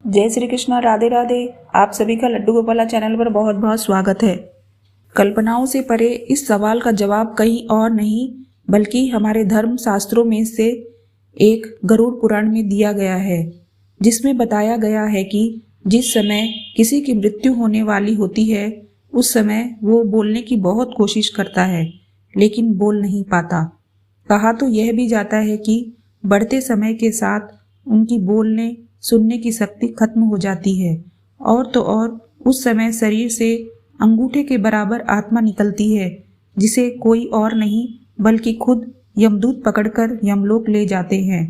जय श्री कृष्णा, राधे राधे। आप सभी का लड्डू गोपाला चैनल पर बहुत बहुत स्वागत है। कल्पनाओं से परे इस सवाल का जवाब कहीं और नहीं बल्कि हमारे धर्म शास्त्रों में से एक गरुड़ पुराण में दिया गया है, जिसमें बताया गया है कि जिस समय किसी की मृत्यु होने वाली होती है उस समय वो बोलने की बहुत कोशिश करता है लेकिन बोल नहीं पाता। कहा तो यह भी जाता है कि बढ़ते समय के साथ उनकी बोलने सुनने की शक्ति खत्म हो जाती है और तो और उस समय शरीर से अंगूठे के बराबर आत्मा निकलती है, जिसे कोई और नहीं बल्कि खुद यमदूत पकड़कर यमलोक ले जाते हैं।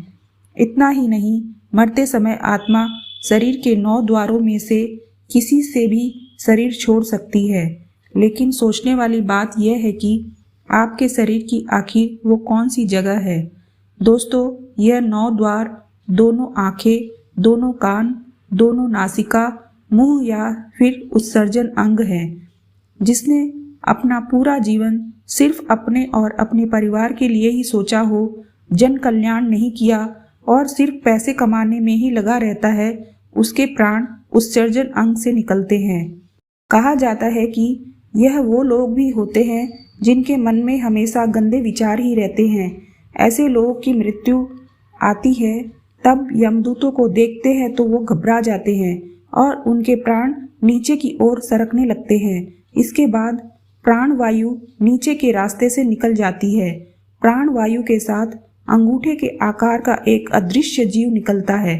इतना ही नहीं, मरते समय आत्मा शरीर के 9 द्वारों में से किसी से भी शरीर छोड़ सकती है। लेकिन सोचने वाली बात यह है कि आपके शरीर की आखिर वो कौन सी जगह है। दोस्तों, यह 9 द्वार दोनों आंखें, दोनों कान, दोनों नासिका, मुंह या फिर उत्सर्जन अंग है। जिसने अपना पूरा जीवन सिर्फ अपने और अपने परिवार के लिए ही सोचा हो, जन कल्याण नहीं किया और सिर्फ पैसे कमाने में ही लगा रहता है, उसके प्राण उत्सर्जन अंग से निकलते हैं। कहा जाता है कि यह वो लोग भी होते हैं जिनके मन में हमेशा गंदे विचार ही रहते हैं। ऐसे लोगों की मृत्यु आती है तब यमदूतों को देखते हैं तो वो घबरा जाते हैं और उनके प्राण नीचे की ओर सरकने लगते हैं। इसके बाद प्राण वायु नीचे के रास्ते से निकल जाती है। प्राण वायु के साथ अंगूठे के आकार का एक अदृश्य जीव निकलता है।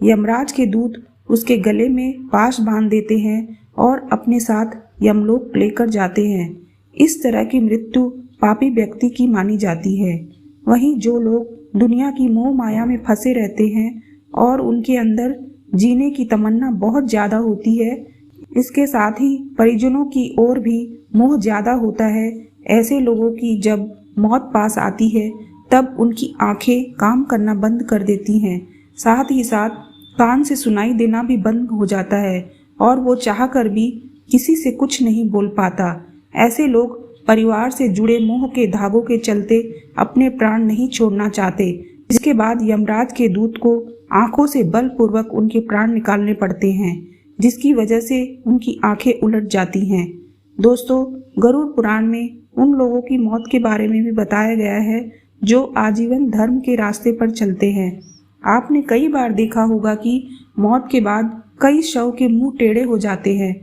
यमराज के दूत उसके गले में पाश बांध देते हैं और अपने साथ यमलोक लेकर जाते हैं। इस तरह की मृत्यु पापी व्यक्ति की मानी जाती है। वहीं जो लोग दुनिया की मोह माया में फंसे रहते हैं और उनके अंदर जीने की तमन्ना बहुत ज्यादा होती है, इसके साथ ही परिजनों की ओर भी मोह ज्यादा होता है, ऐसे लोगों की जब मौत पास आती है तब उनकी आंखें काम करना बंद कर देती हैं, साथ ही साथ कान से सुनाई देना भी बंद हो जाता है और वो चाह कर भी किसी से कुछ नहीं बोल पाता। ऐसे लोग परिवार से जुड़े मोह के धागों के चलते अपने प्राण नहीं छोड़ना चाहते, जिसके बाद यमराज के दूत को आंखों से बलपूर्वक उनके प्राण निकालने पड़ते हैं, जिसकी वजह से उनकी आंखें उलट जाती हैं। दोस्तों, गरुड़ पुराण में उन लोगों की मौत के बारे में भी बताया गया है जो आजीवन धर्म के रास्ते पर चलते हैं। आपने कई बार देखा होगा कि मौत के बाद कई शव के मुंह टेढ़े हो जाते हैं।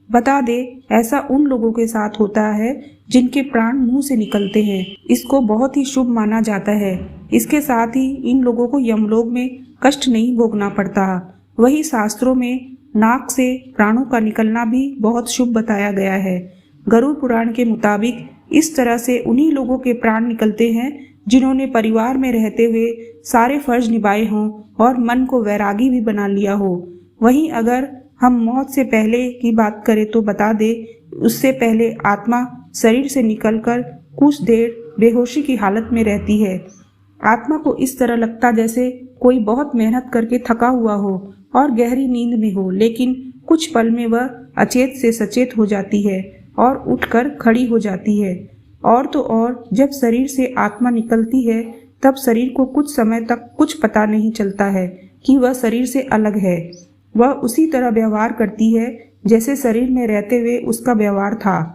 बता दे, ऐसा उन लोगों के साथ होता है जिनके प्राण मुंह से निकलते हैं। इसको बहुत ही शुभ माना जाता है। इसके साथ ही इन लोगों को यमलोक में कष्ट नहीं भोगना पड़ता। वही शास्त्रों में नाक से प्राणों का निकलना भी बहुत शुभ बताया गया है। गरुड़ पुराण के मुताबिक इस तरह से उन्हीं लोगों के प्राण निकलते हैं जिन्होंने परिवार में रहते हुए सारे फर्ज निभाए हों और मन को वैरागी भी बना लिया हो। वहीं अगर हम मौत से पहले की बात करें तो बता दे, उससे पहले आत्मा शरीर से निकलकर कुछ देर बेहोशी की हालत में रहती है। आत्मा को इस तरह लगता जैसे कोई बहुत मेहनत करके थका हुआ हो और गहरी नींद में हो, लेकिन कुछ पल में वह अचेत से सचेत हो जाती है और उठकर खड़ी हो जाती है। और तो और जब शरीर से आत्मा निकलती है तब शरीर को कुछ समय तक कुछ पता नहीं चलता है कि वह शरीर से अलग है। वह उसी तरह व्यवहार करती है जैसे शरीर में रहते हुए उसका व्यवहार था।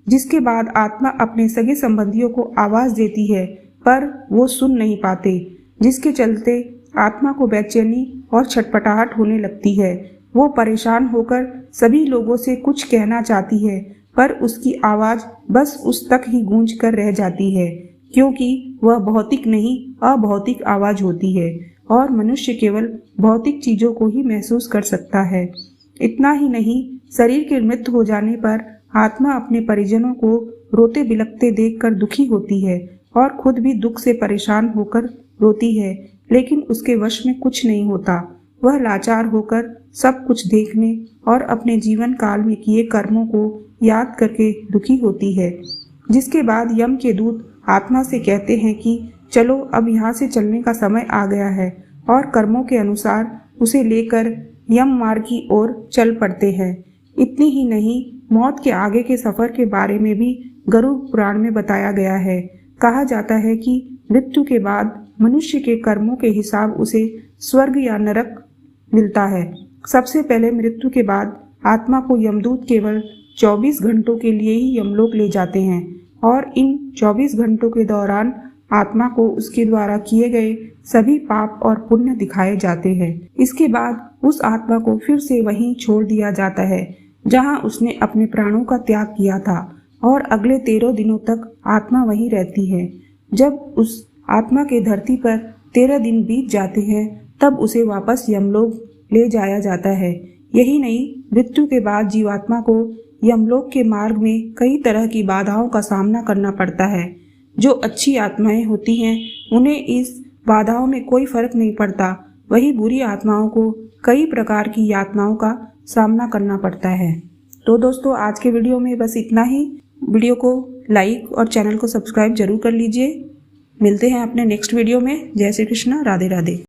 जिसके बाद आत्मा अपने सगे संबंधियों को आवाज देती है पर वो सुन नहीं पाते, जिसके चलते आत्मा को बेचैनी और छटपटाहट होने लगती है। वो परेशान होकर सभी लोगों से कुछ कहना चाहती है पर उसकी आवाज बस उस तक ही गूंज कर रह जाती है, क्योंकि वह भौतिक नहीं अभौतिक आवाज होती है और मनुष्य केवल भौतिक चीजों को ही महसूस कर सकता है। इतना ही नहीं, शरीर की मृत्यु हो जाने पर आत्मा अपने परिजनों को रोते बिलखते देखकर दुखी होती है और खुद भी दुख से परेशान होकर रोती है, लेकिन उसके वश में कुछ नहीं होता। वह लाचार होकर सब कुछ देखने और अपने जीवन काल में किए कर्मों को याद करके दुखी होती है। जिसके बाद यम के दूत आत्मा से कहते हैं कि चलो अब यहाँ से चलने का समय आ गया है, और कर्मों के अनुसार उसे लेकर यम मार्ग की ओर चल पड़ते हैं। इतनी ही नहीं, मौत के आगे के सफर के बारे में भी गरुड़ पुराण में बताया गया है। कहा जाता है कि मृत्यु के बाद मनुष्य के कर्मों के हिसाब उसे स्वर्ग या नरक मिलता है। सबसे पहले मृत्यु के बाद आत्मा को यमदूत केवल 24 घंटों के लिए ही यमलोक ले जाते हैं और इन 24 घंटों के दौरान आत्मा को उसके द्वारा किए गए सभी पाप और पुण्य दिखाए जाते हैं। इसके बाद उस आत्मा को फिर से वहीं छोड़ दिया जाता है जहां उसने अपने प्राणों का त्याग किया था और अगले 13 दिनों तक आत्मा वहीं रहती है। जब उस आत्मा के धरती पर 13 दिन बीत जाते हैं तब उसे वापस यमलोक ले जाया जाता है। यही नहीं, मृत्यु के बाद जीवात्मा को यमलोक के मार्ग में कई तरह की बाधाओं का सामना करना पड़ता है। जो अच्छी आत्माएं होती हैं उन्हें इस बाधाओं में कोई फर्क नहीं पड़ता, वही बुरी आत्माओं को कई प्रकार की यातनाओं का सामना करना पड़ता है। तो दोस्तों, आज के वीडियो में बस इतना ही। वीडियो को लाइक और चैनल को सब्सक्राइब जरूर कर लीजिए। मिलते हैं अपने नेक्स्ट वीडियो में। जय श्री कृष्ण, राधे राधे।